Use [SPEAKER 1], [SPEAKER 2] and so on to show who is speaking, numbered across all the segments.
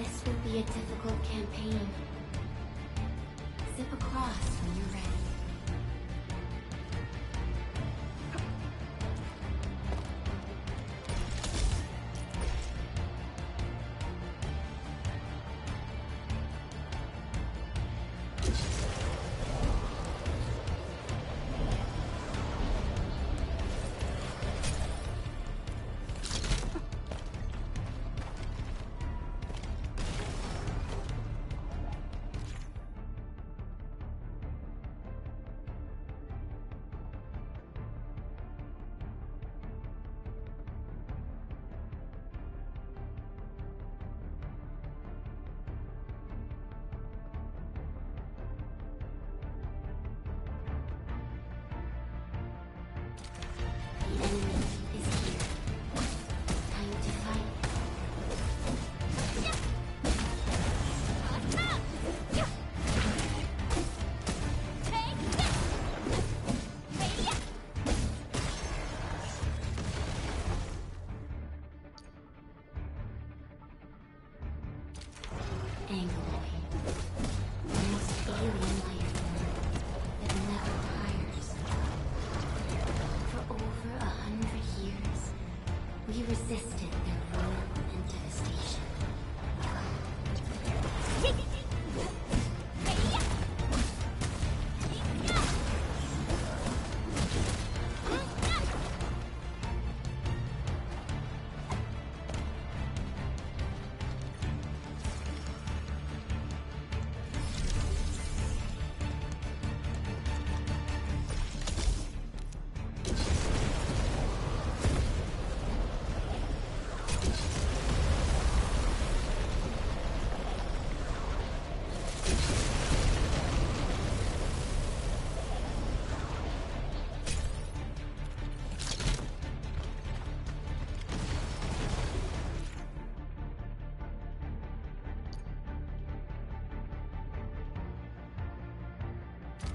[SPEAKER 1] This will be a difficult campaign. Zip across when you're ready. The enemy is here. Time to fight. Angloid. The most alien life form that never tires. For over 100 years, we resisted their rule and devastation.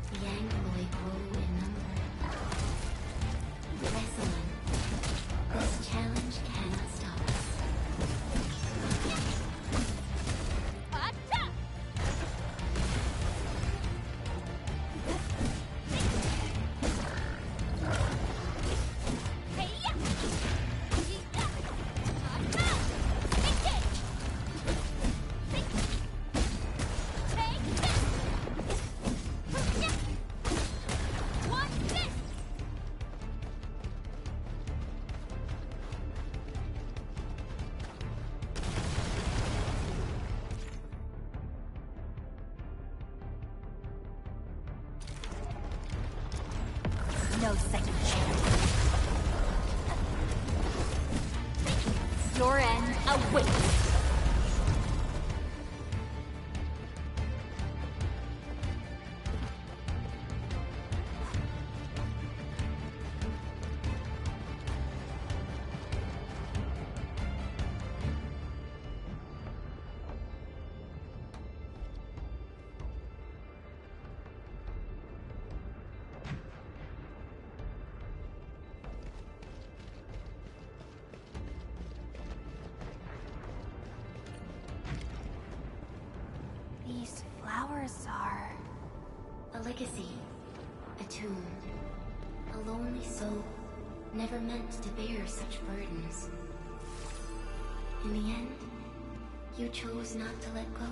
[SPEAKER 1] The Angloid grow in number. Wrestling. This challenge cannot stop us.
[SPEAKER 2] No second chance. Your end awaits. These flowers are...
[SPEAKER 1] A legacy. A tomb. A lonely soul, never meant to bear such burdens. In the end, you chose not to let go.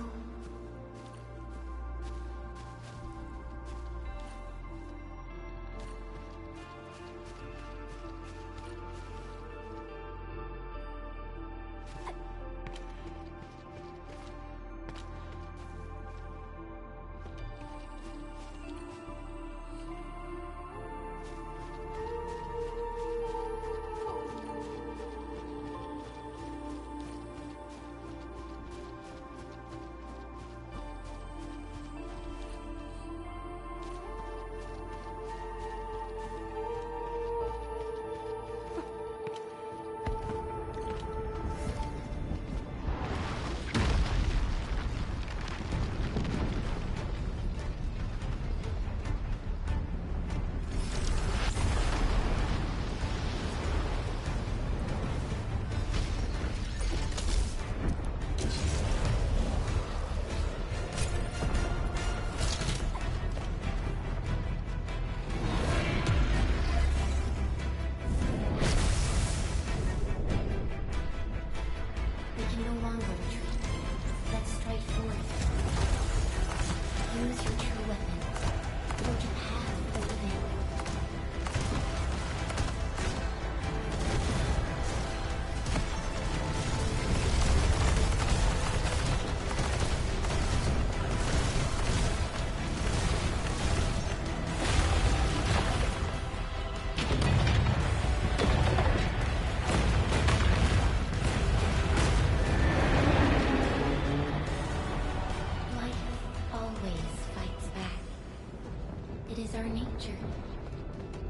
[SPEAKER 1] future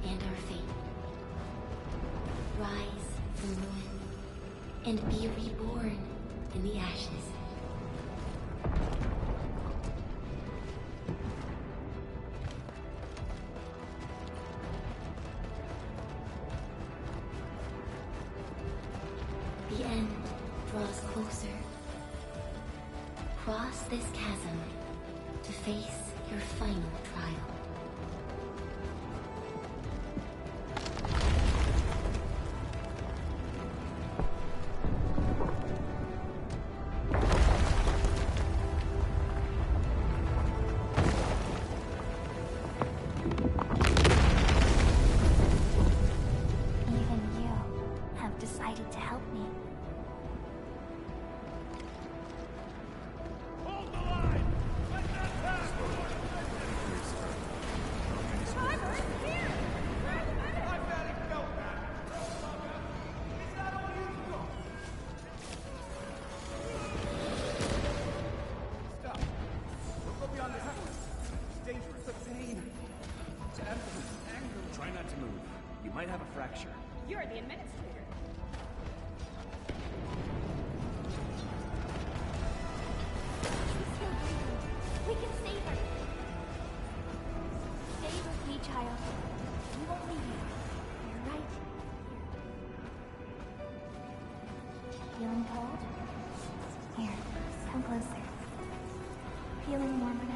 [SPEAKER 1] and our fate. Rise from ruin and be reborn in the ashes. The end draws closer. Cross this chasm to face your final trial.
[SPEAKER 2] Even you have decided to help me.
[SPEAKER 3] Hold the line! Let that pass! Here! I've got it felt that. Is that all you've got? Stop. Don't go beyond this point. It's dangerous. The pain. Anger.
[SPEAKER 4] Try not to move. You might have a fracture.
[SPEAKER 5] You're the administrator.
[SPEAKER 2] She's still breathing. We can save her. Stay with me, child. We won't leave you. You're right here. Feeling cold? Here, come closer. Feeling warmer now?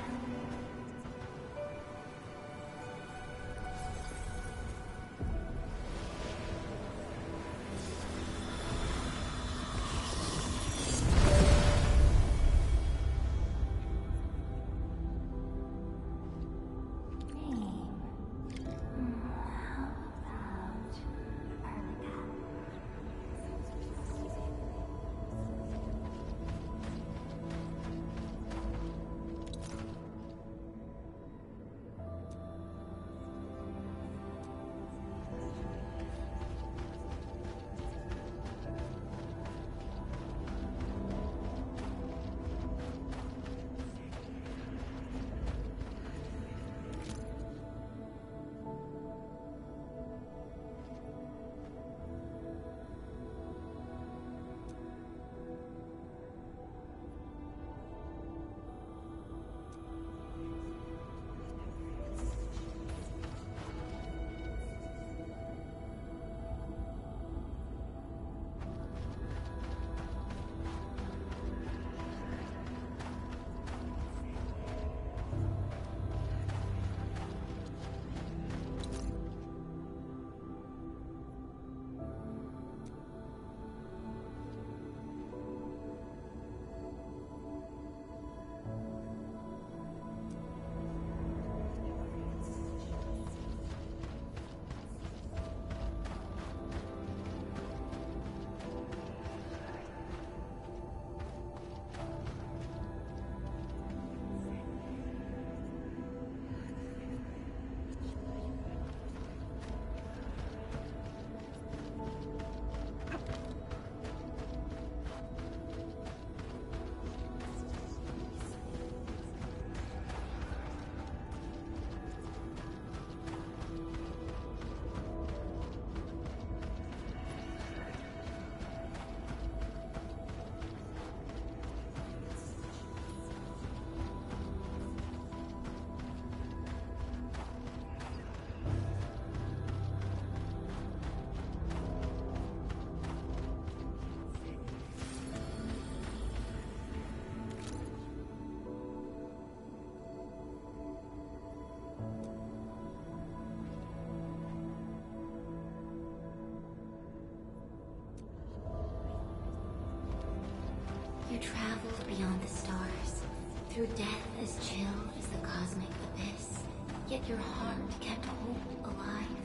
[SPEAKER 1] You traveled beyond the stars, through death as chill as the cosmic abyss, yet your heart kept hope alive.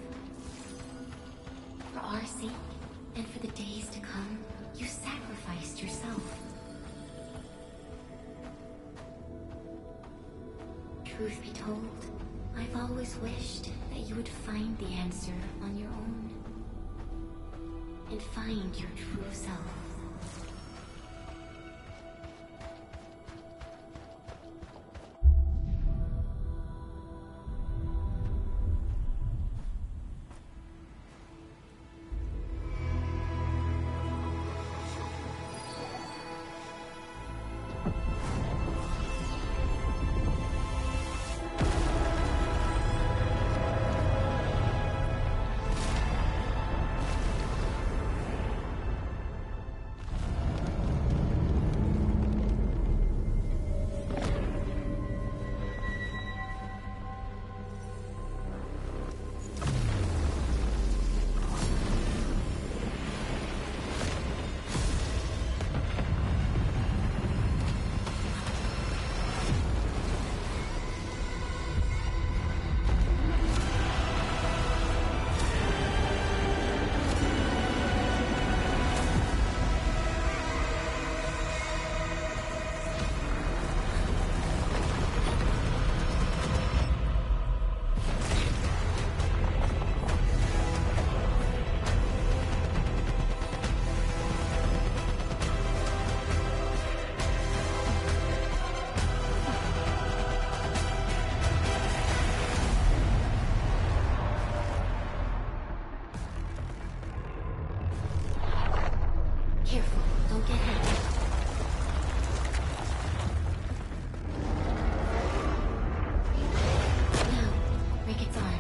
[SPEAKER 1] For our sake, and for the days to come, you sacrificed yourself. Truth be told, I've always wished that you would find the answer on your own. And find your true self. Careful, don't get hit. Now, break its arm.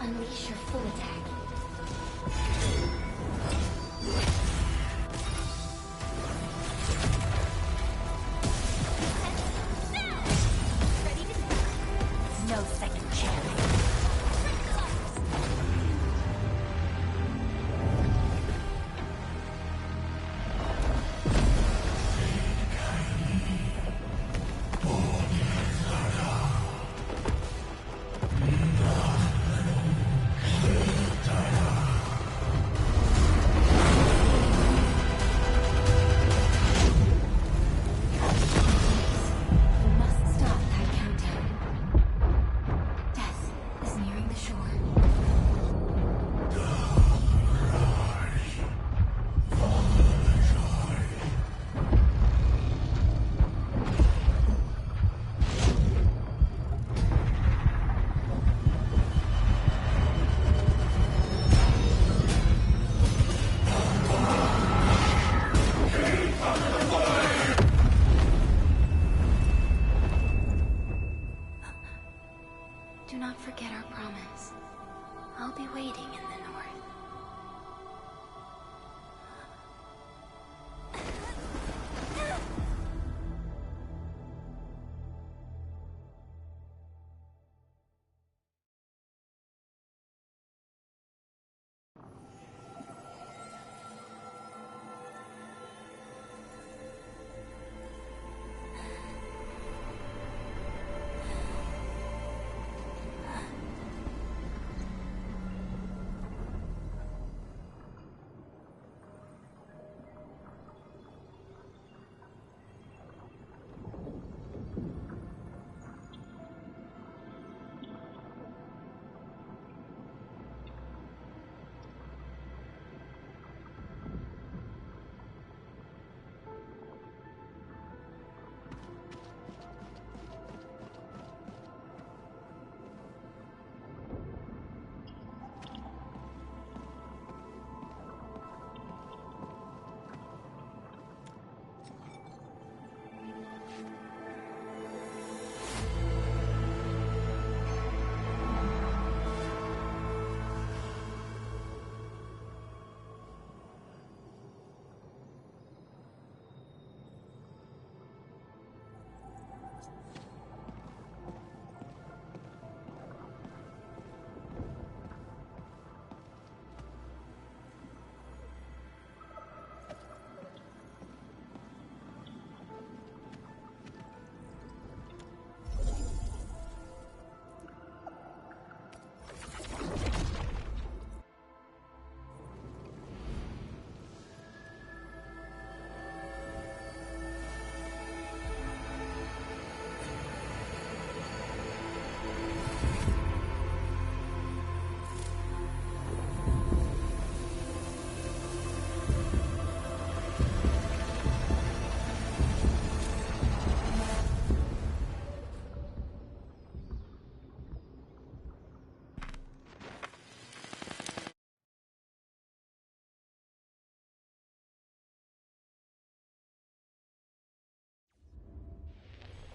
[SPEAKER 1] Unleash your full attack.
[SPEAKER 2] No second chance.
[SPEAKER 1] You must stop that countdown. Death is nearing the shore. Do not forget our promise. I'll be waiting in the north.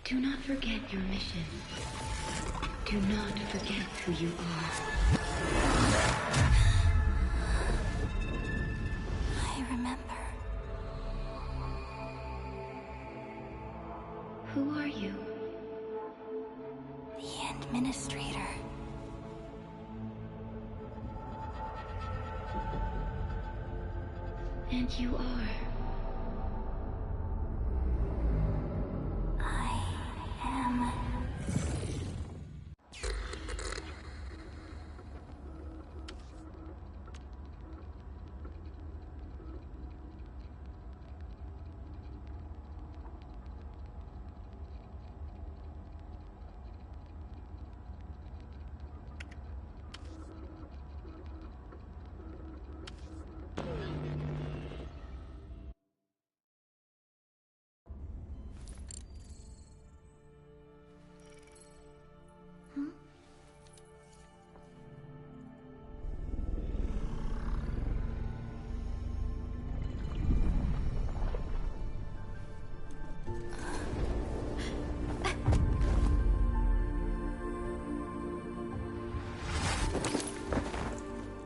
[SPEAKER 1] Do not forget your mission. Do not forget who you are.
[SPEAKER 2] I remember.
[SPEAKER 1] Who are you?
[SPEAKER 2] The Administrator.
[SPEAKER 1] And you are.
[SPEAKER 2] I am.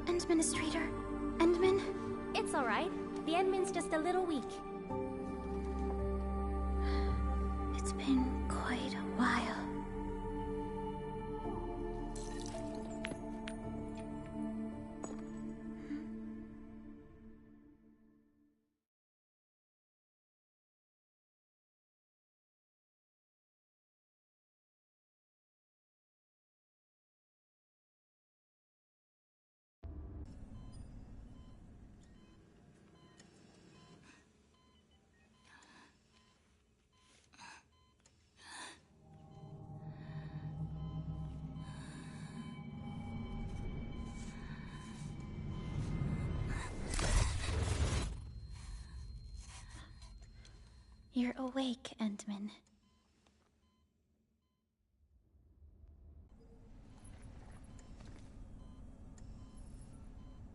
[SPEAKER 2] Administrator? Endman?
[SPEAKER 5] It's alright. The Endman's just a little weak.
[SPEAKER 2] It's been quite a while. You're awake, Endman.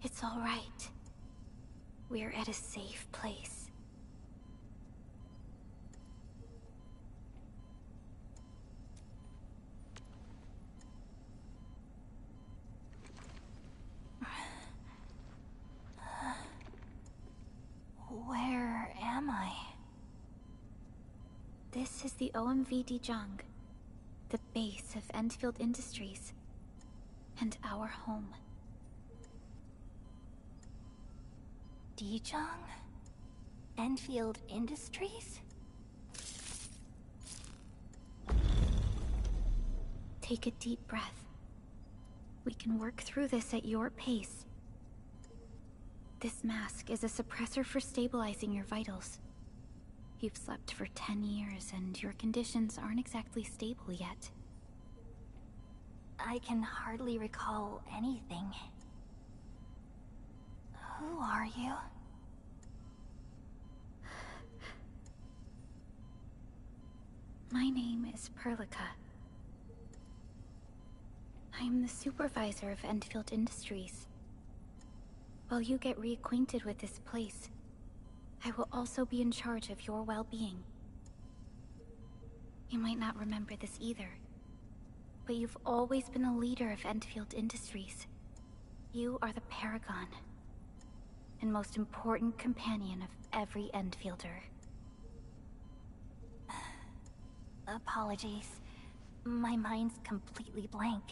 [SPEAKER 2] It's all right. We're at a safe place. Where am I? This is the OMV Dijong, the base of Endfield Industries, and our home.
[SPEAKER 5] Dijong? Endfield Industries?
[SPEAKER 2] Take a deep breath. We can work through this at your pace. This mask is a suppressor for stabilizing your vitals. You've slept for 10 years, and your conditions aren't exactly stable yet.
[SPEAKER 5] I can hardly recall anything. Who are you?
[SPEAKER 2] My name is Perlica. I'm the supervisor of Endfield Industries. While you get reacquainted with this place, I will also be in charge of your well-being. You might not remember this either, but you've always been a leader of Endfield Industries. You are the paragon, and most important companion of every Endfielder.
[SPEAKER 5] Apologies. My mind's completely blank.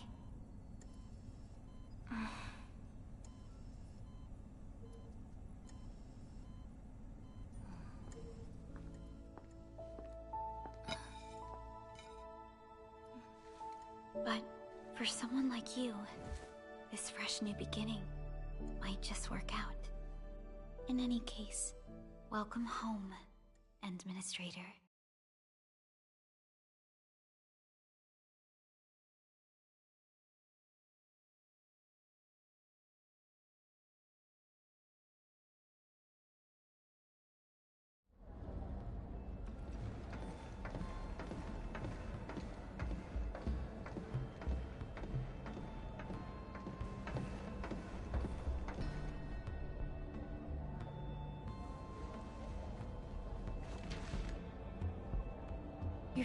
[SPEAKER 2] But for someone like you, this fresh new beginning might just work out. In any case, welcome home, Administrator.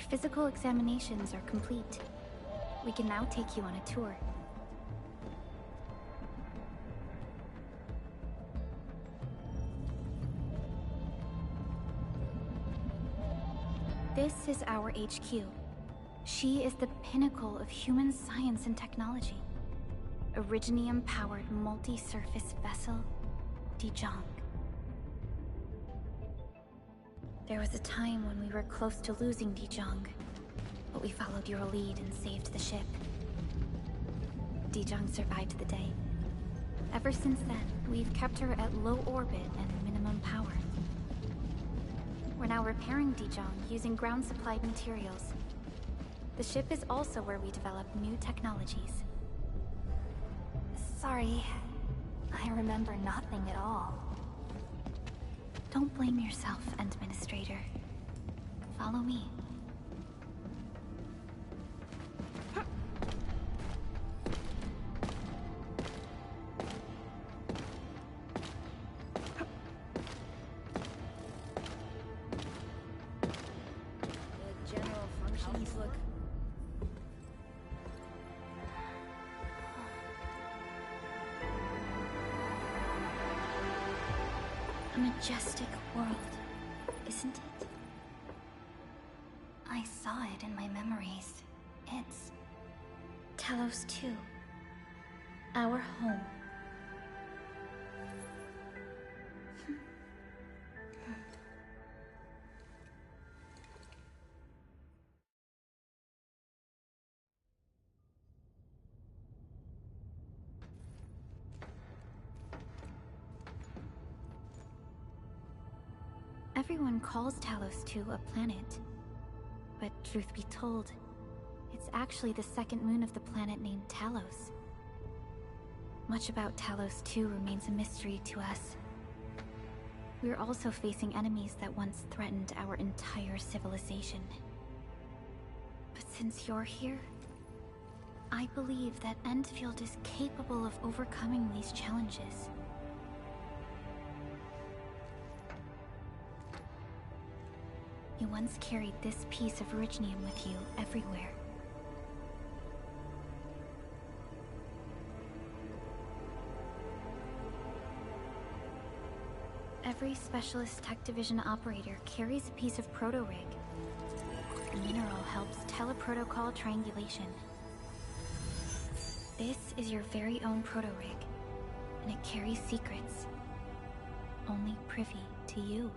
[SPEAKER 2] Your physical examinations are complete. We can now take you on a tour. This is our HQ. She is the pinnacle of human science and technology. Originium-powered multi-surface vessel, Dijong. There was a time when we were close to losing Dijong, but we followed your lead and saved the ship. Dijong survived the day. Ever since then, we've kept her at low orbit and minimum power. We're now repairing Dijong using ground-supplied materials. The ship is also where we develop new technologies.
[SPEAKER 5] Sorry, I remember nothing at all.
[SPEAKER 2] Don't blame yourself, Administrator. Follow me.
[SPEAKER 6] The general functions look...
[SPEAKER 2] A majestic world, isn't it?
[SPEAKER 5] I saw it in my memories. It's...
[SPEAKER 2] Talos 2. Our home. Everyone calls Talos 2 a planet. But truth be told, it's actually the second moon of the planet named Talos. Much about Talos 2 remains a mystery to us. We're also facing enemies that once threatened our entire civilization. But since you're here, I believe that Endfield is capable of overcoming these challenges. You once carried this piece of Originium with you everywhere. Every Specialist Tech Division operator carries a piece of proto-rig. The mineral helps teleprotocol triangulation. This is your very own proto-rig, and it carries secrets. Only privy to you.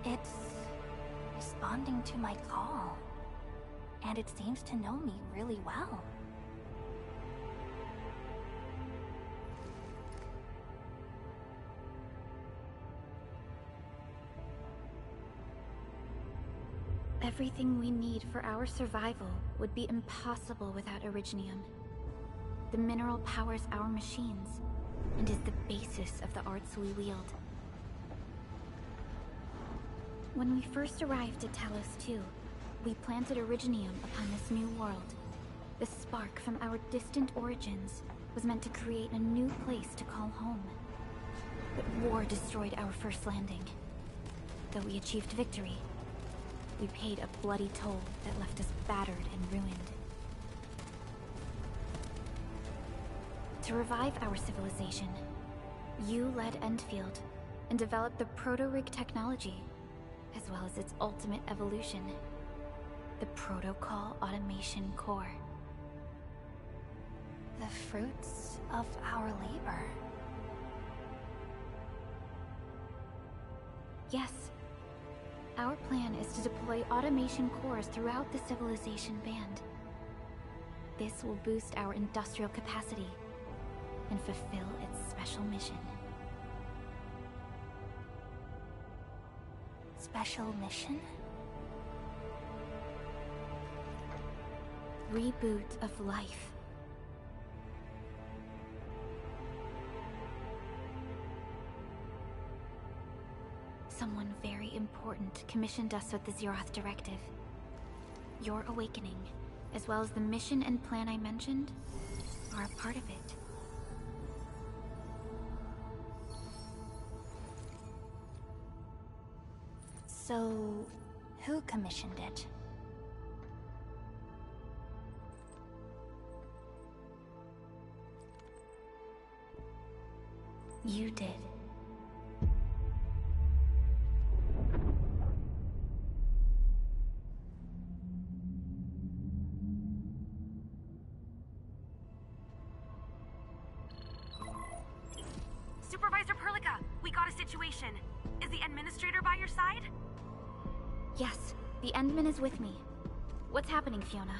[SPEAKER 5] It's responding to my call. And it seems to know me really well.
[SPEAKER 2] Everything we need for our survival would be impossible without Originium. The mineral powers our machines, and is the basis of the arts we wield. When we first arrived at Talos 2, we planted Originium upon this new world. The spark from our distant origins was meant to create a new place to call home. But war destroyed our first landing. Though we achieved victory, we paid a bloody toll that left us battered and ruined. To revive our civilization, you led Endfield and developed the proto-rig technology, as well as its ultimate evolution, the Protocol Automation Core.
[SPEAKER 5] The fruits of our labor.
[SPEAKER 2] Yes. Our plan is to deploy automation cores throughout the civilization band. This will boost our industrial capacity and fulfill its special mission.
[SPEAKER 5] Special mission?
[SPEAKER 2] Reboot of life. Someone very important commissioned us with the Zeroth Directive. Your awakening, as well as the mission and plan I mentioned, are a part of it.
[SPEAKER 5] So, who commissioned it? You did.
[SPEAKER 7] Supervisor Perlica, we got a situation. Is the administrator by your side?
[SPEAKER 2] Yes, the Endman is with me. What's happening, Fiona?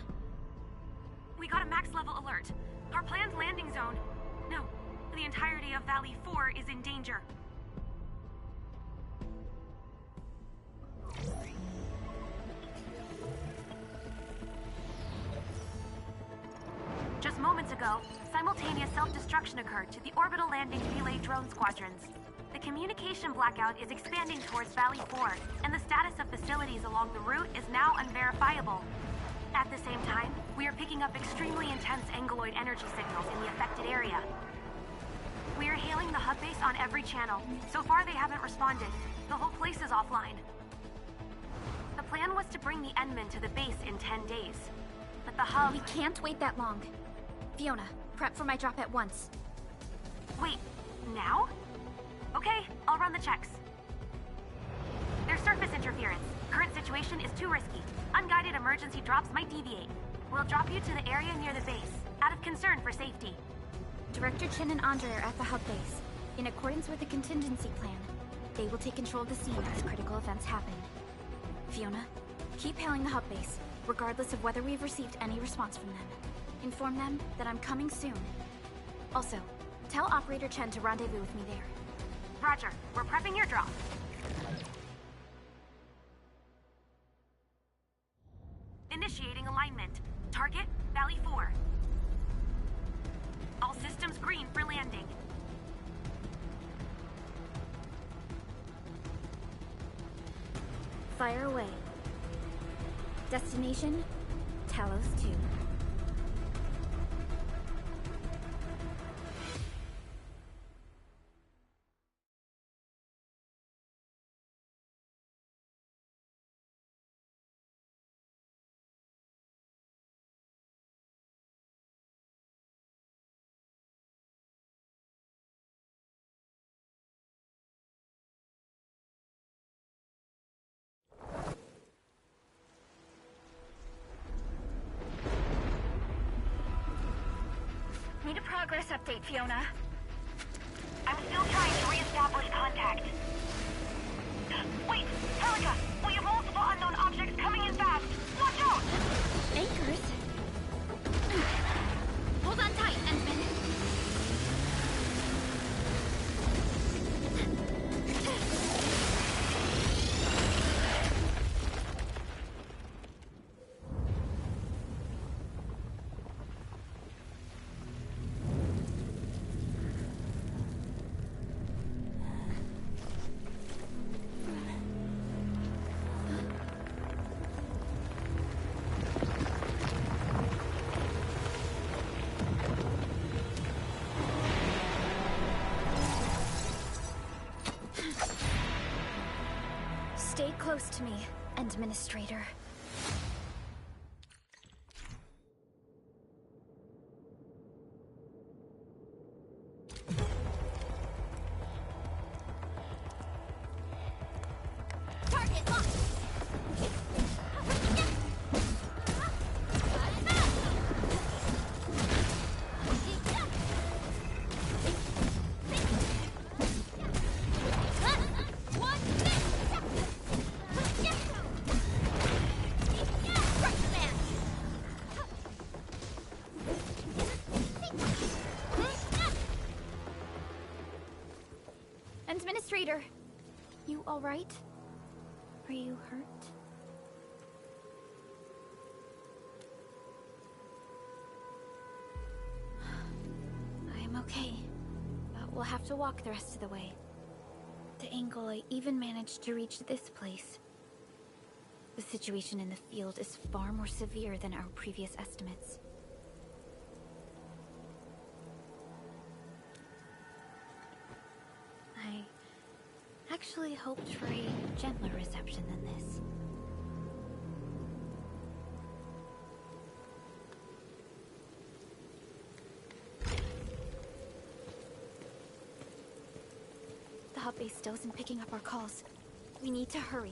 [SPEAKER 7] We got a max level alert. Our planned landing zone... No, the entirety of Valley 4 is in danger. Just moments ago, simultaneous self-destruction occurred to the orbital landing relay drone squadrons. The communication blackout is expanding towards Valley 4, and the status of facilities along the route is now unverifiable. At the same time, we are picking up extremely intense angeloid energy signals in the affected area. We are hailing the hub base on every channel. So far, they haven't responded. The whole place is offline. The plan was to bring the Endman to the base in 10 days. But the hub...
[SPEAKER 2] We can't wait that long. Fiona, prep for my drop at once.
[SPEAKER 7] Wait, now? Okay, I'll run the checks. There's surface interference. Current situation is too risky. Unguided emergency drops might deviate. We'll drop you to the area near the base, out of concern for safety.
[SPEAKER 2] Director Chen and Andre are at the hub base. In accordance with the contingency plan, they will take control of the scene as critical events happen. Fiona, keep hailing the hub base, regardless of whether we've received any response from them. Inform them that I'm coming soon. Also, tell Operator Chen to rendezvous with me there.
[SPEAKER 7] Roger, we're prepping your drop. Initiating alignment. Target, Valley 4. All systems green for landing.
[SPEAKER 2] Fire away. Destination, Talos 2.
[SPEAKER 5] Need a progress update, Fiona.
[SPEAKER 7] I'm still trying to re-establish contact. Wait, Helica! We have multiple unknown objects coming in fast! Watch out!
[SPEAKER 2] Anchors? Hold on tight, Endman. Stay close to me, Administrator. Target locked! Administrator, you all right? Are you hurt? I'm okay, but we'll have to walk the rest of the way. The angle I even managed to reach this place. The situation in the field is far more severe than our previous estimates. actually hoped for a gentler reception than this. The hub base still isn't picking up our calls. We need to hurry.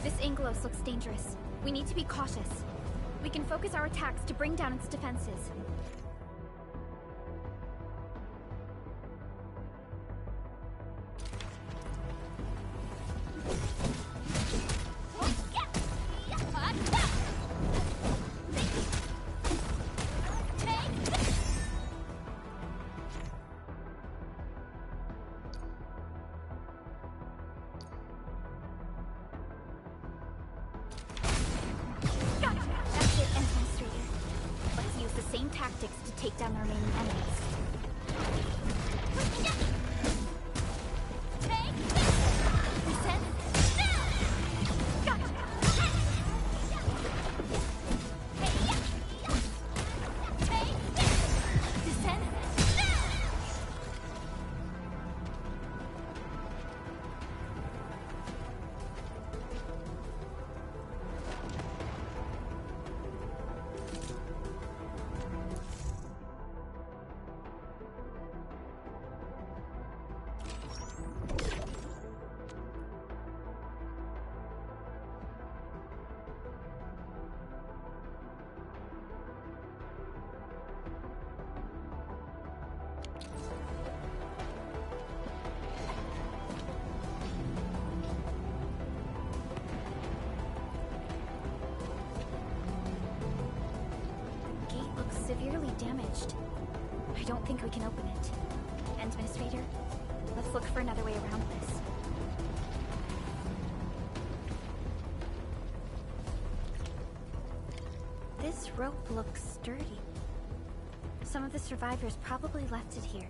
[SPEAKER 2] This Angelos looks dangerous. We need to be cautious. We can focus our attacks to bring down its defenses. That's it, Administrator. Let's use the same tactics to take down the remaining enemies. Severely damaged. I don't think we can open it. Administrator, let's look for another way around this. This rope looks sturdy. Some of the survivors probably left it here.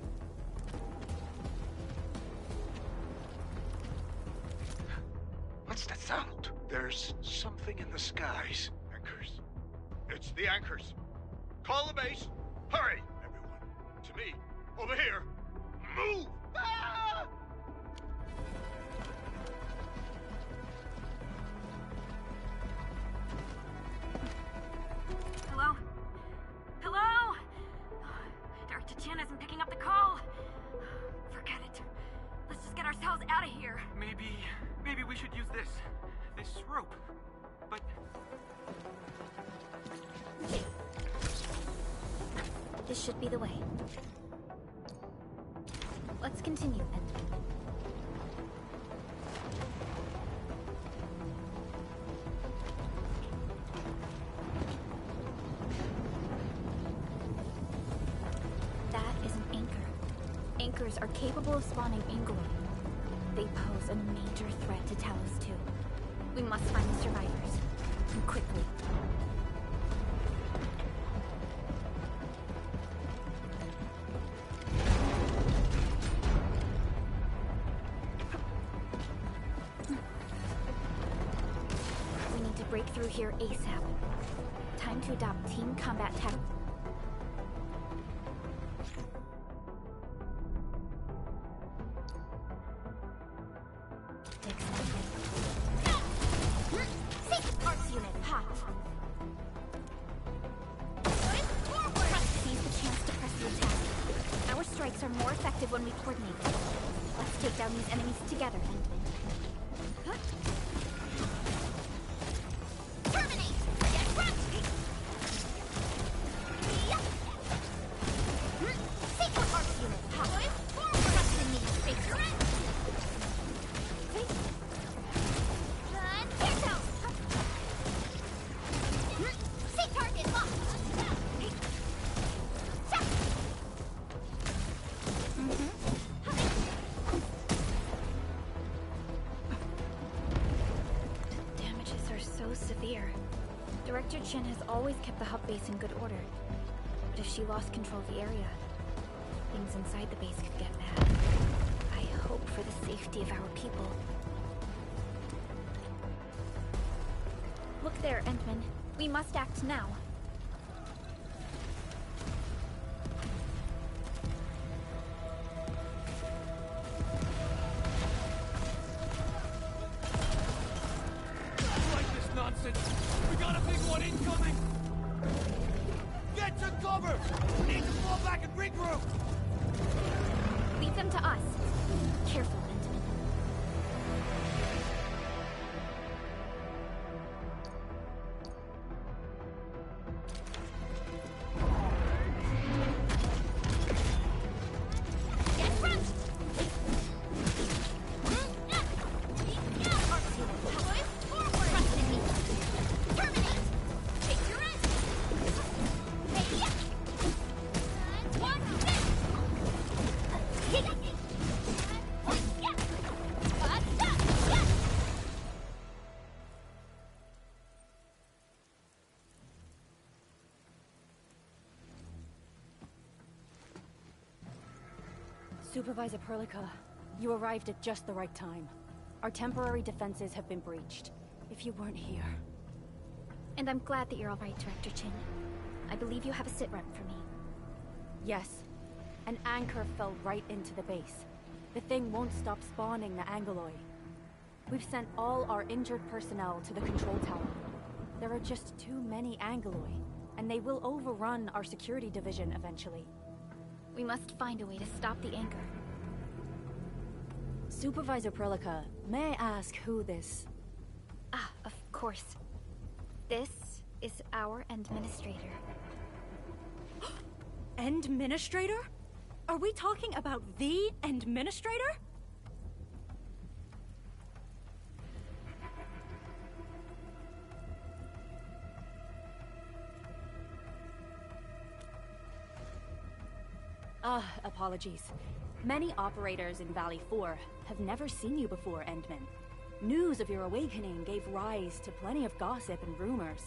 [SPEAKER 8] What's that sound? There's something in the skies.
[SPEAKER 9] Anchors. It's the anchors. Call the base. Hurry, everyone. To me. Over here. Move! Ah!
[SPEAKER 7] Hello? Hello? Director Chin isn't picking up the call. Forget it. Let's just get ourselves out of here.
[SPEAKER 4] Maybe we should use this rope. But
[SPEAKER 2] This should be the way. Let's continue then. That is an anchor. Anchors are capable of spawning Anglo. They pose a major threat to Talos too. We must find the survivors. And quickly. We need to break through here ASAP. Time to adopt team combat tactics. Parts unit, hot. Seize the chance to press the attack. Our strikes are more effective when we coordinate. Let's take down these enemies together, Endfield. Terminate! Get run! Parts unit, hot. Trust in me, Faker. Target locked! The damages are so severe. Director Chin has always kept the hub base in good order. But if she lost control of the area. Things inside the base could get bad. I hope for the safety of our people. Look there, Endman. We must act now.
[SPEAKER 3] We got a big one incoming! Get to cover! We need to fall back and regroup!
[SPEAKER 2] Leave them to us. Careful, Endman.
[SPEAKER 10] Supervisor Perlica, you arrived at just the right time. Our temporary defenses have been breached. If you weren't here...
[SPEAKER 2] And I'm glad that you're all right, Director Chin. I believe you have a sit-rep for me.
[SPEAKER 10] Yes. An anchor fell right into the base. The thing won't stop spawning the Angeloi. We've sent all our injured personnel to the control tower. There are just too many Angeloi, and they will overrun our security division eventually.
[SPEAKER 2] We must find a way to stop the anchor.
[SPEAKER 10] Supervisor Perlica, may I ask who this...
[SPEAKER 2] Ah, of course. This is our administrator.
[SPEAKER 10] Endministrator? Are we talking about the Endministrator? Apologies. Many operators in Valley 4 have never seen you before, Endman. News of your awakening gave rise to plenty of gossip and rumors.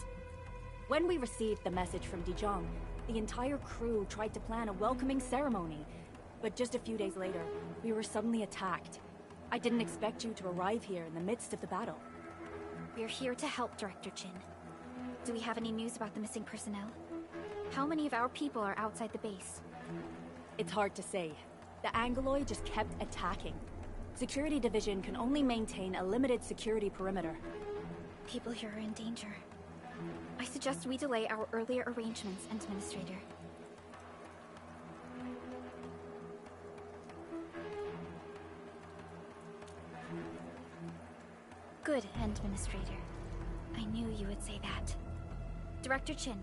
[SPEAKER 10] When we received the message from Dijon, the entire crew tried to plan a welcoming ceremony, but just a few days later, we were suddenly attacked. I didn't expect you to arrive here in the midst of the battle.
[SPEAKER 2] We're here to help, Director Chin. Do we have any news about the missing personnel? How many of our people are outside the base?
[SPEAKER 10] It's hard to say. The Angeloi just kept attacking. Security Division can only maintain a limited security perimeter.
[SPEAKER 2] People here are in danger. I suggest we delay our earlier arrangements, Administrator. Good, Administrator. I knew you would say that. Director Chin,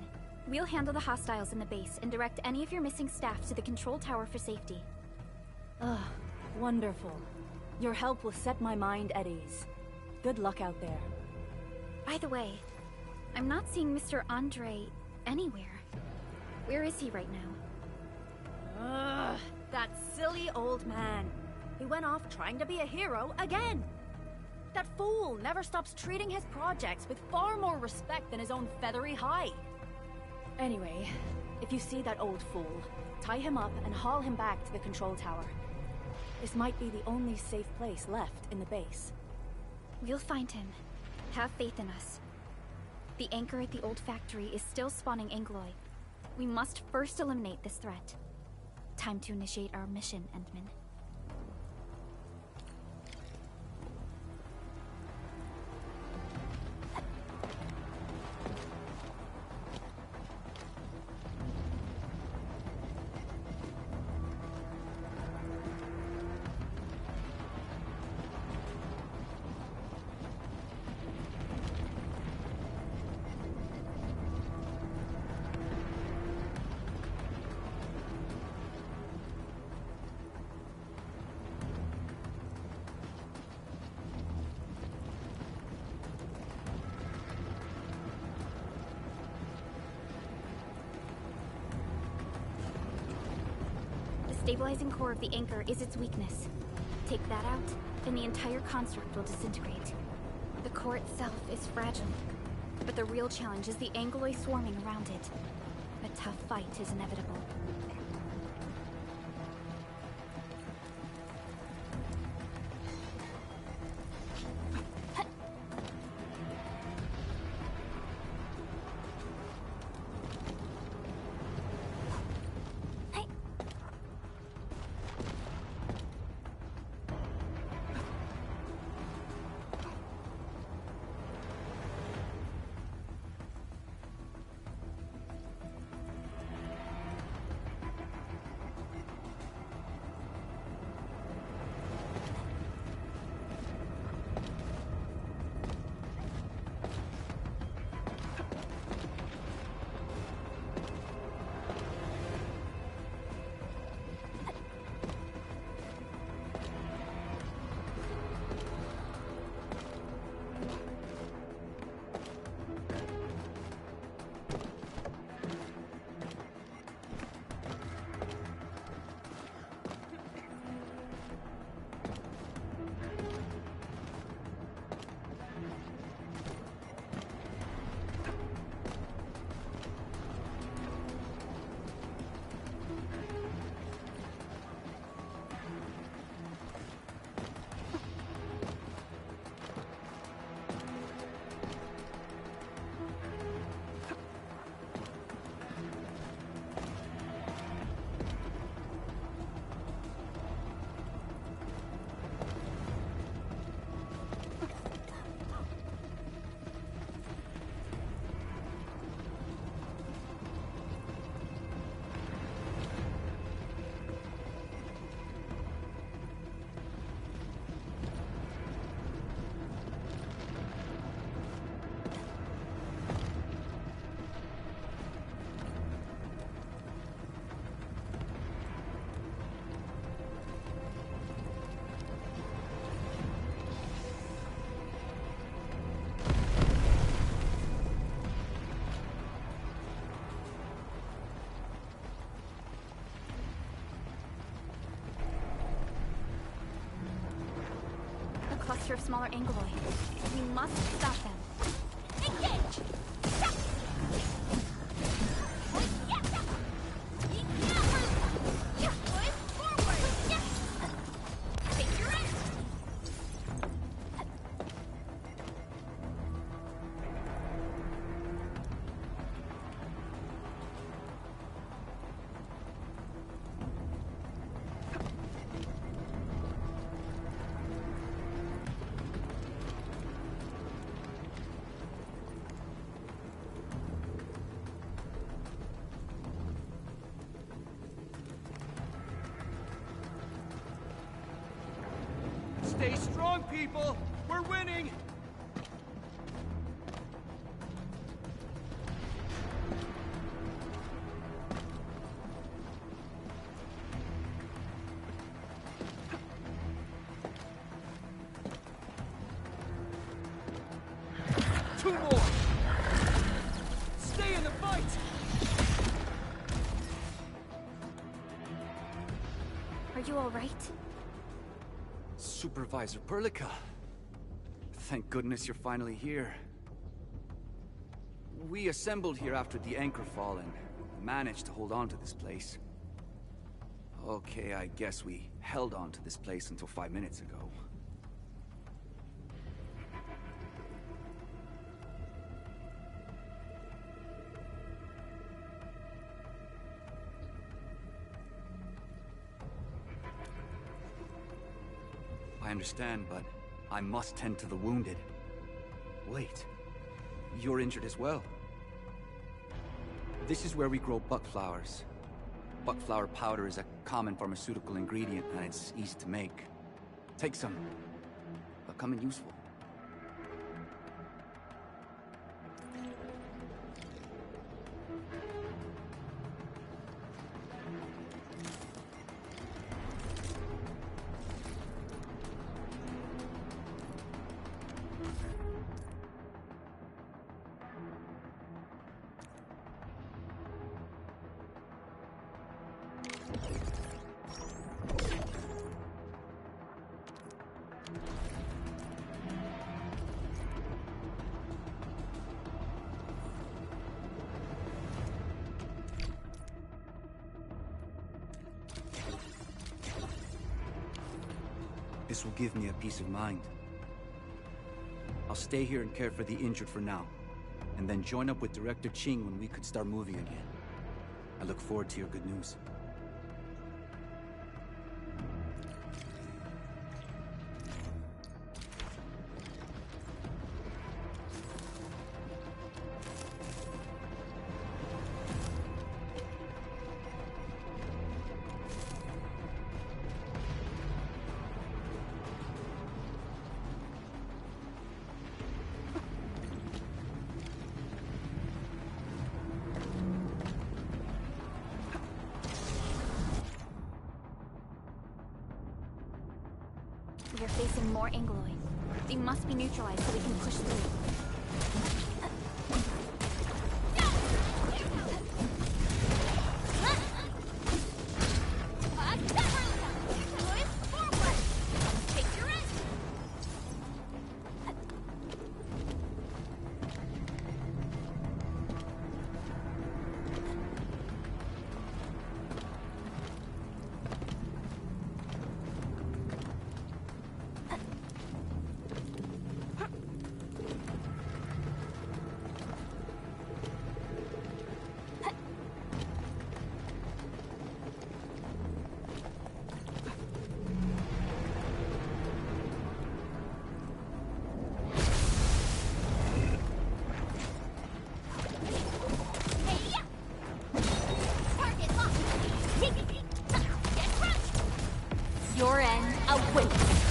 [SPEAKER 2] we'll handle the hostiles in the base and direct any of your missing staff to the control tower for safety.
[SPEAKER 10] Wonderful. Your help will set my mind at ease. Good luck out there.
[SPEAKER 2] By the way, I'm not seeing Mr. Andre anywhere. Where is he right now?
[SPEAKER 10] That silly old man. He went off trying to be a hero again. That fool never stops treating his projects with far more respect than his own feathery hide. Anyway, if you see that old fool, tie him up and haul him back to the control tower. This might be the only safe place left in the base.
[SPEAKER 2] We'll find him. Have faith in us. The anchor at the old factory is still spawning Angeloi. We must first eliminate this threat. Time to initiate our mission, Endman. The stabilizing core of the anchor is its weakness. Take that out, and the entire construct will disintegrate. The core itself is fragile, but the real challenge is the Angeloi swarming around it. A tough fight is inevitable. Cluster of smaller angloid. We must stop them. Engage!
[SPEAKER 3] Stay strong, people! We're winning! Two more! Stay in the fight!
[SPEAKER 2] Are you all right?
[SPEAKER 11] Supervisor Perlica. Thank goodness you're finally here. We assembled here after the anchor fall and managed to hold on to this place. Okay, I guess we held on to this place until 5 minutes ago. I understand, but I must tend to the wounded. Wait, you're injured as well. This is where we grow buckflowers. Buckflower powder is a common pharmaceutical ingredient, and it's easy to make. Take some. They'll come in useful. This will give me a peace of mind. I'll stay here and care for the injured for now, and then join up with Director Ching when we could start moving again. I look forward to your good news.
[SPEAKER 2] We are facing more Angloid. They must be neutralized so we can push through.
[SPEAKER 7] Your end awaits.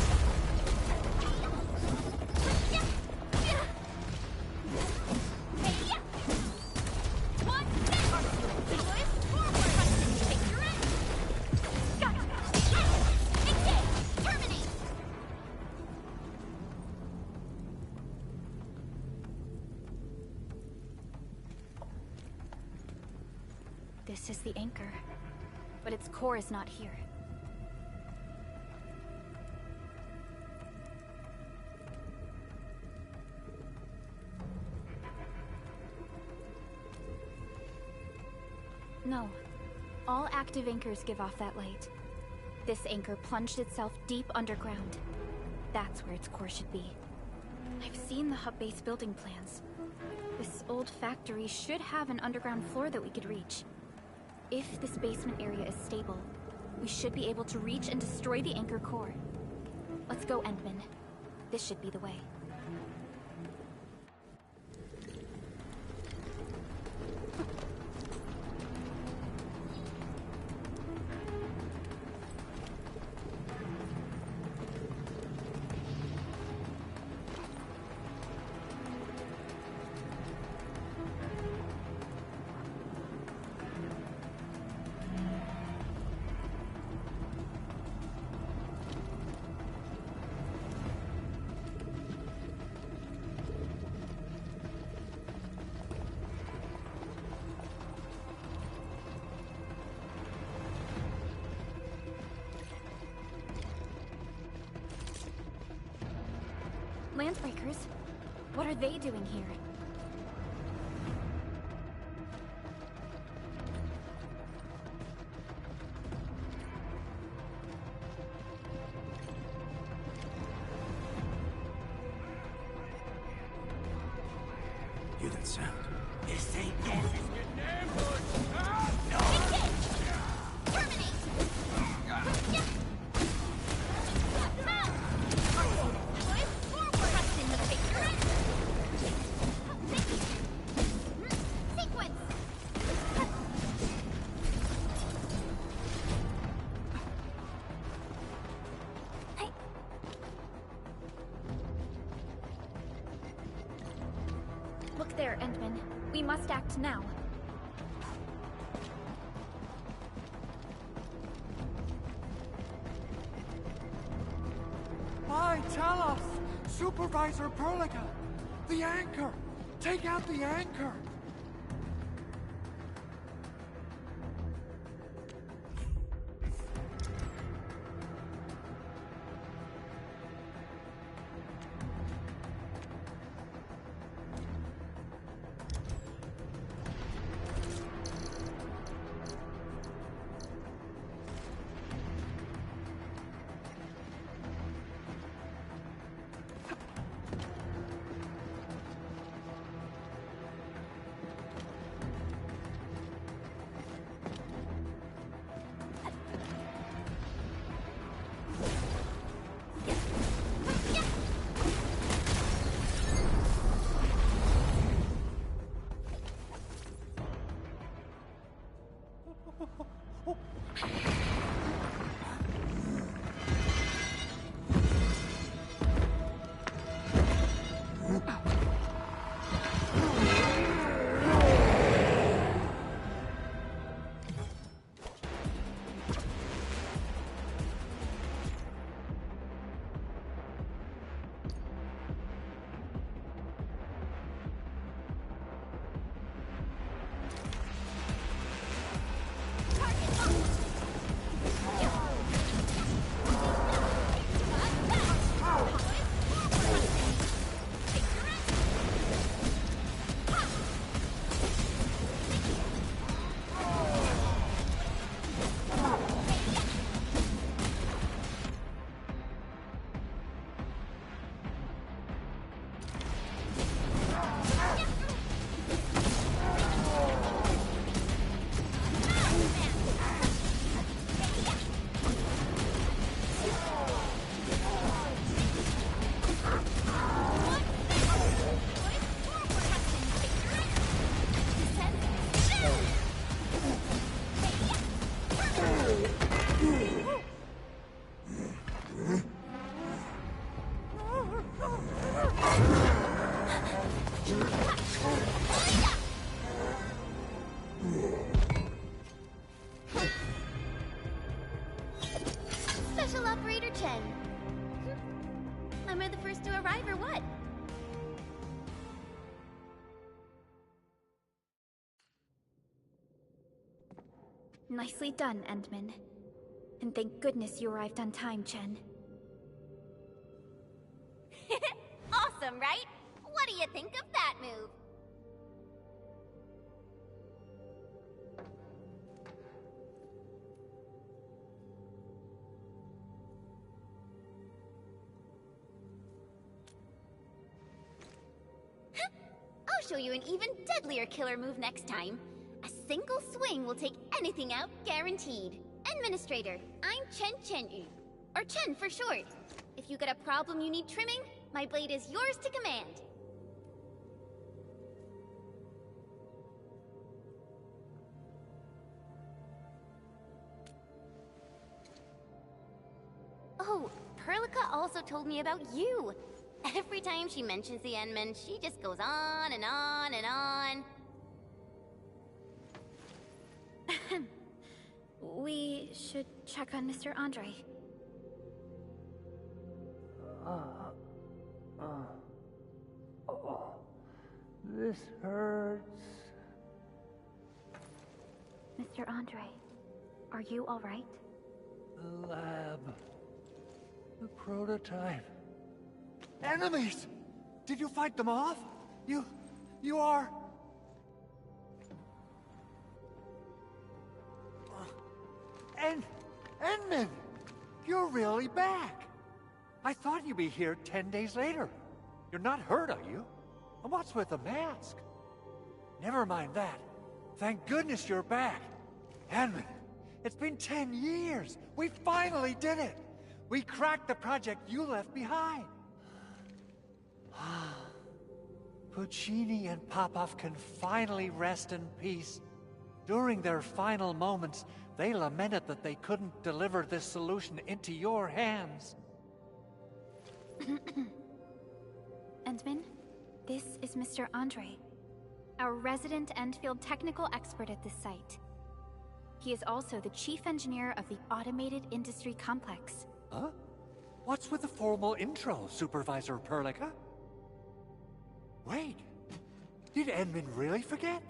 [SPEAKER 2] This is the anchor, but its core is not here. No. All active anchors give off that light. This anchor plunged itself deep underground. That's where its core should be. I've seen the hub base building plans. This old factory should have an underground floor that we could reach. If this basement area is stable, we should be able to reach and destroy the anchor core. Let's go, Endman. This should be the way. Landbreakers? What are they doing here?
[SPEAKER 11] Hear that sound?
[SPEAKER 3] This ain't good.
[SPEAKER 2] Look there, Endman. We must act now.
[SPEAKER 3] Why, tell us! Supervisor Perlica! The anchor! Take out the anchor!
[SPEAKER 2] Nicely done, Endman. And thank goodness you arrived on time, Chen.
[SPEAKER 12] Awesome, right? What do you think of that move? I'll show you an even deadlier killer move next time. A single swing will take anything out, guaranteed. Administrator, I'm Chen Chen-yu. Or Chen for short. If you got a problem you need trimming, my blade is yours to command. Oh, Perlica also told me about you. Every time she mentions the Endman, she just goes on and on and on.
[SPEAKER 2] We should check on Mr. Andre.
[SPEAKER 13] This hurts.
[SPEAKER 2] Mr. Andre, are you all right?
[SPEAKER 13] The lab. The prototype. Enemies! Did you fight them off? You are... Endman! You're really back! I thought you'd be here 10 days later. You're not hurt, are you? And what's with the mask? Never mind that. Thank goodness you're back. Endman, it's been 10 years. We finally did it. We cracked the project you left behind. Puccini and Popov can finally rest in peace. During their final moments, they lamented that they couldn't deliver this solution into your hands.
[SPEAKER 2] Endman, this is Mr. Andre, our resident Endfield technical expert at this site. He is also the chief engineer of the Automated Industry Complex.
[SPEAKER 13] Huh? What's with the formal intro, Supervisor Perlica? Wait, did Endman really forget?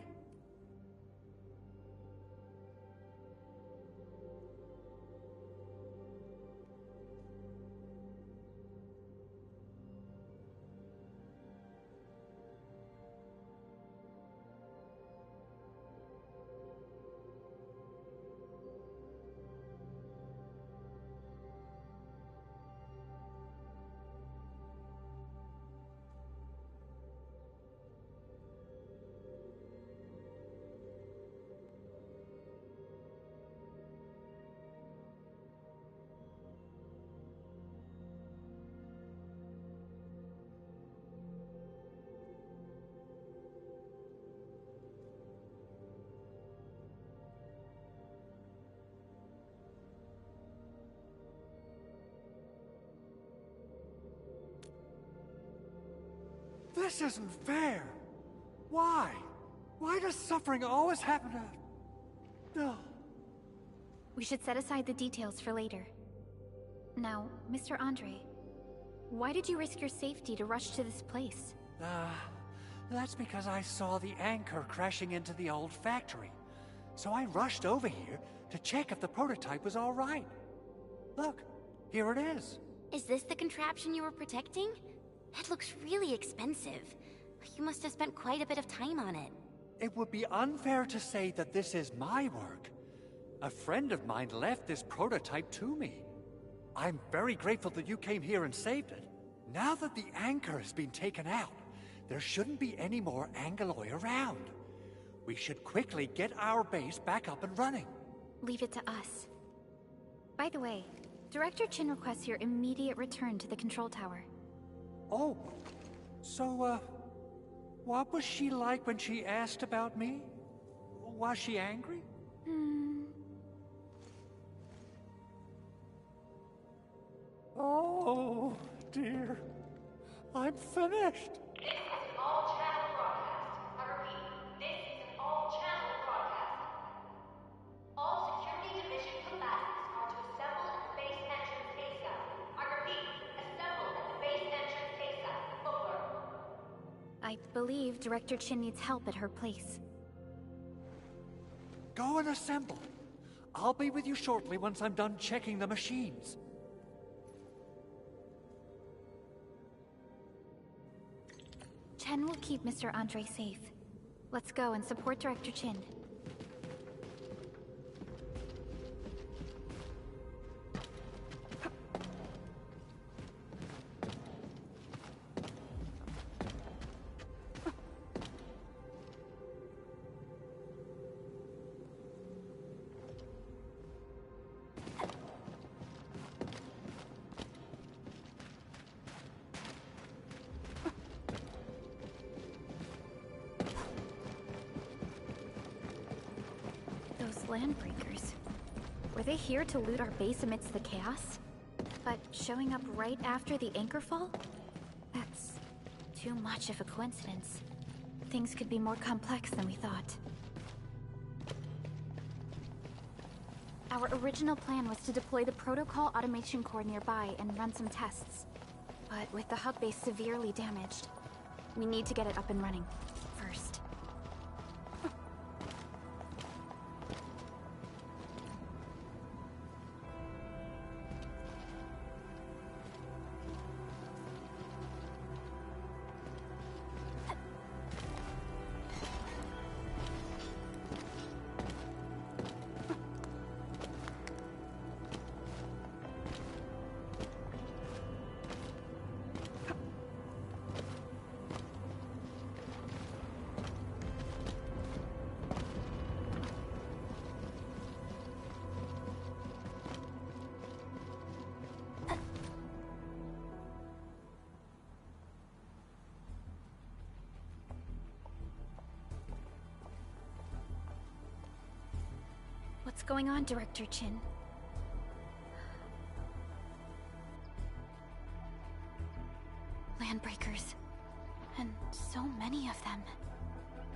[SPEAKER 13] This isn't fair. Why? Why does suffering always happen to... No.
[SPEAKER 2] We should set aside the details for later. Now, Mr. Andre, why did you risk your safety to rush to this place?
[SPEAKER 13] That's because I saw the anchor crashing into the old factory. So I rushed over here to check if the prototype was all right. Look, here it is.
[SPEAKER 12] Is this the contraption you were protecting? It looks really expensive. You must have spent quite a bit of time on it.
[SPEAKER 13] It would be unfair to say that this is my work. A friend of mine left this prototype to me. I'm very grateful that you came here and saved it. Now that the anchor has been taken out, there shouldn't be any more Angaloi around. We should quickly get our base back up and running.
[SPEAKER 2] Leave it to us. By the way, Director Chin requests your immediate return to the control tower.
[SPEAKER 13] Oh, so, what was she like when she asked about me? Was she angry? Oh, dear. I'm finished.
[SPEAKER 14] This is an all-channel broadcast. I repeat, this is an all-channel broadcast. All security division combatants are to assemble at the base entrance ASAP. I repeat, assemble at the base entrance ASAP. Over.
[SPEAKER 2] I believe Director Chin needs help at her place.
[SPEAKER 13] Go and assemble. I'll be with you shortly once I'm done checking the machines.
[SPEAKER 2] Chen will keep Mr. Andre safe. Let's go and support Director Chin. Landbreakers. Were they here to loot our base amidst the chaos? But showing up right after the anchor fall? That's too much of a coincidence. Things could be more complex than we thought. Our original plan was to deploy the protocol automation core nearby and run some tests. But with the hub base severely damaged, we need to get it up and running first. What's going on, Director Chin? Landbreakers. And so many of them.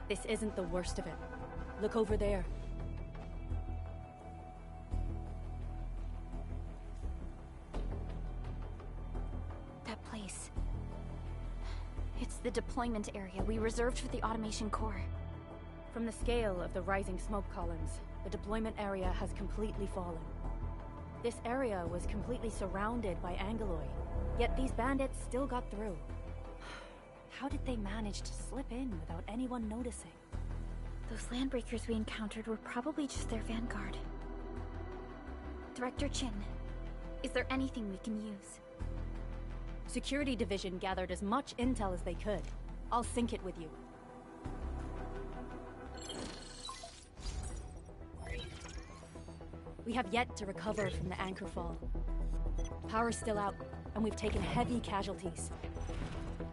[SPEAKER 10] This isn't the worst of it. Look over there.
[SPEAKER 2] That place. It's the deployment area we reserved for the automation core.
[SPEAKER 10] From the scale of the rising smoke columns, the deployment area has completely fallen. This area was completely surrounded by Angeloy, yet these bandits still got through. How did they manage to slip in without anyone noticing?
[SPEAKER 2] Those landbreakers we encountered were probably just their vanguard. Director Chin, is there anything we can use?
[SPEAKER 10] Security Division gathered as much intel as they could. I'll sync it with you. We have yet to recover from the anchor fall. Power's still out, and we've taken heavy casualties.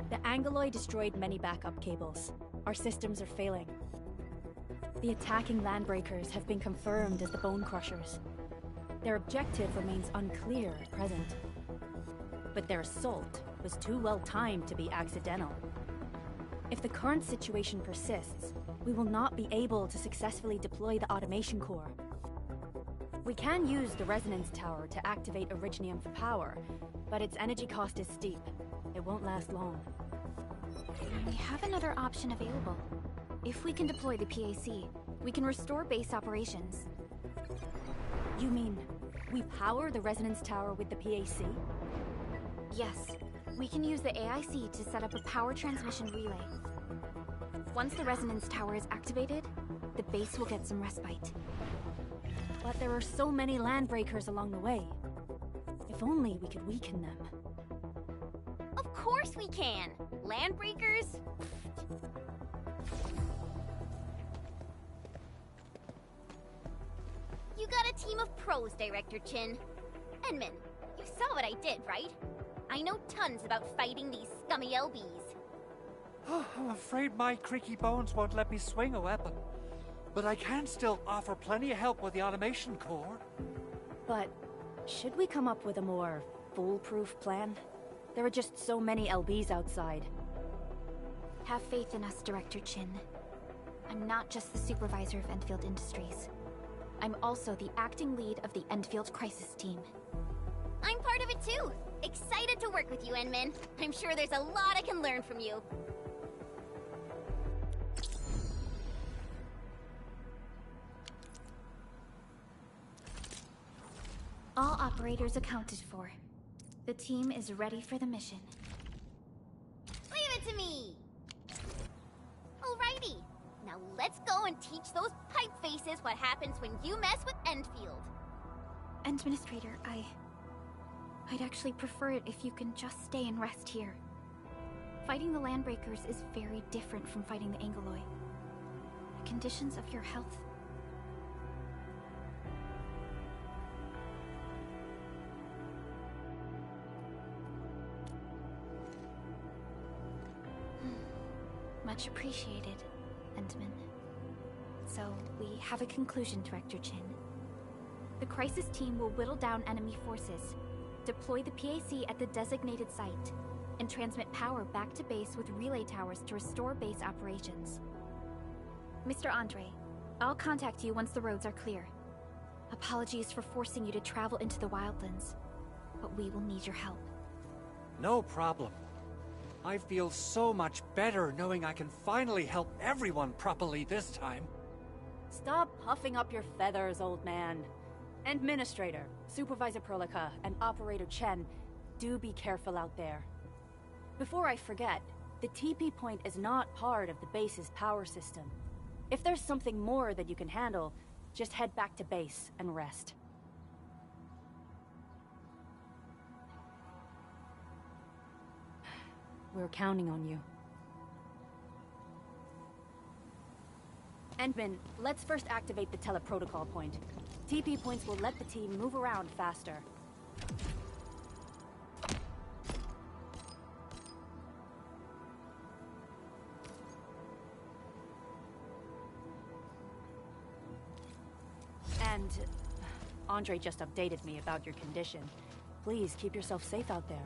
[SPEAKER 10] The Angeloy destroyed many backup cables. Our systems are failing. The attacking landbreakers have been confirmed as the Bone Crushers. Their objective remains unclear at present. But their assault was too well timed to be accidental. If the current situation persists, we will not be able to successfully deploy the automation core. We can use the resonance tower to activate Originium for power, but its energy cost is steep. It won't last long.
[SPEAKER 2] We have another option available. If we can deploy the PAC, we can restore base operations.
[SPEAKER 10] You mean, we power the resonance tower with the PAC?
[SPEAKER 2] Yes. We can use the AIC to set up a power transmission relay. Once the resonance tower is activated, the base will get some respite.
[SPEAKER 10] But there are so many landbreakers along the way. If only we could weaken them.
[SPEAKER 12] Of course we can! Landbreakers? You got a team of pros, Director Chin. Edmund, you saw what I did, right? I know tons about fighting these scummy LBs.
[SPEAKER 13] I'm afraid my creaky bones won't let me swing a weapon. But I can still offer plenty of help with the automation core.
[SPEAKER 10] But should we come up with a more foolproof plan? There are just so many LBs outside.
[SPEAKER 2] Have faith in us, Director Chin. I'm not just the supervisor of Endfield Industries. I'm also the acting lead of the Endfield Crisis Team.
[SPEAKER 12] I'm part of it too! Excited to work with you, Enmin. I'm sure there's a lot I can learn from you.
[SPEAKER 2] Operators accounted for. The team is ready for the mission.
[SPEAKER 12] Leave it to me! Alrighty. Now let's go and teach those pipe faces what happens when you mess with Endfield.
[SPEAKER 2] Administrator, I'd actually prefer it if you can just stay and rest here. Fighting the Landbreakers is very different from fighting the Angeloi. The conditions of your health... Much appreciated, Endman. So, we have a conclusion, Director Chin. The Crisis Team will whittle down enemy forces, deploy the PAC at the designated site, and transmit power back to base with relay towers to restore base operations. Mr. Andre, I'll contact you once the roads are clear. Apologies for forcing you to travel into the wildlands, but we will need your help.
[SPEAKER 13] No problem. I feel so much better knowing I can finally help everyone properly this time.
[SPEAKER 10] Stop puffing up your feathers, old man. Administrator, Supervisor Perlica, and Operator Chen, do be careful out there. Before I forget, the TP point is not part of the base's power system. If there's something more that you can handle, just head back to base and rest. We're counting on you. Endman, let's first activate the teleprotocol point. TP points will let the team move around faster. And Andre just updated me about your condition. Please keep yourself safe out there.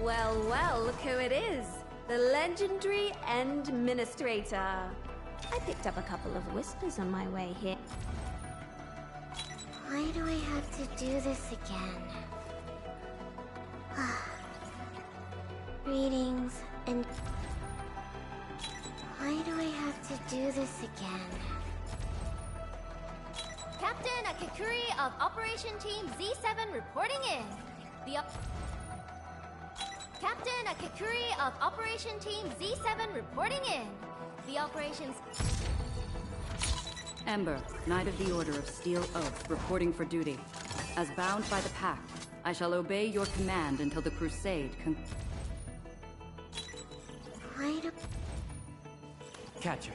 [SPEAKER 15] Well, well, look who it is. The legendary Endministrator. I picked up a couple of whispers on my way here.
[SPEAKER 12] Why do I have to do this again? Greetings, and... Why do I have to do this again? Captain Akikuri of Operation Team Z7 reporting in. Captain Akikuri of Operation Team Z7 reporting in. The operations...
[SPEAKER 16] Ember, Knight of the Order of Steel Oath, reporting for duty. As bound by the Pact, I shall obey your command until the Crusade
[SPEAKER 12] Why do...
[SPEAKER 13] Catcher.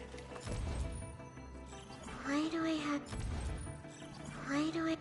[SPEAKER 12] Why do I have... Why do I...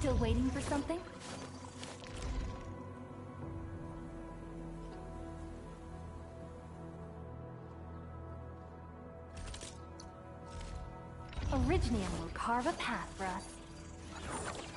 [SPEAKER 5] Still waiting for something? Originium will carve a path for us.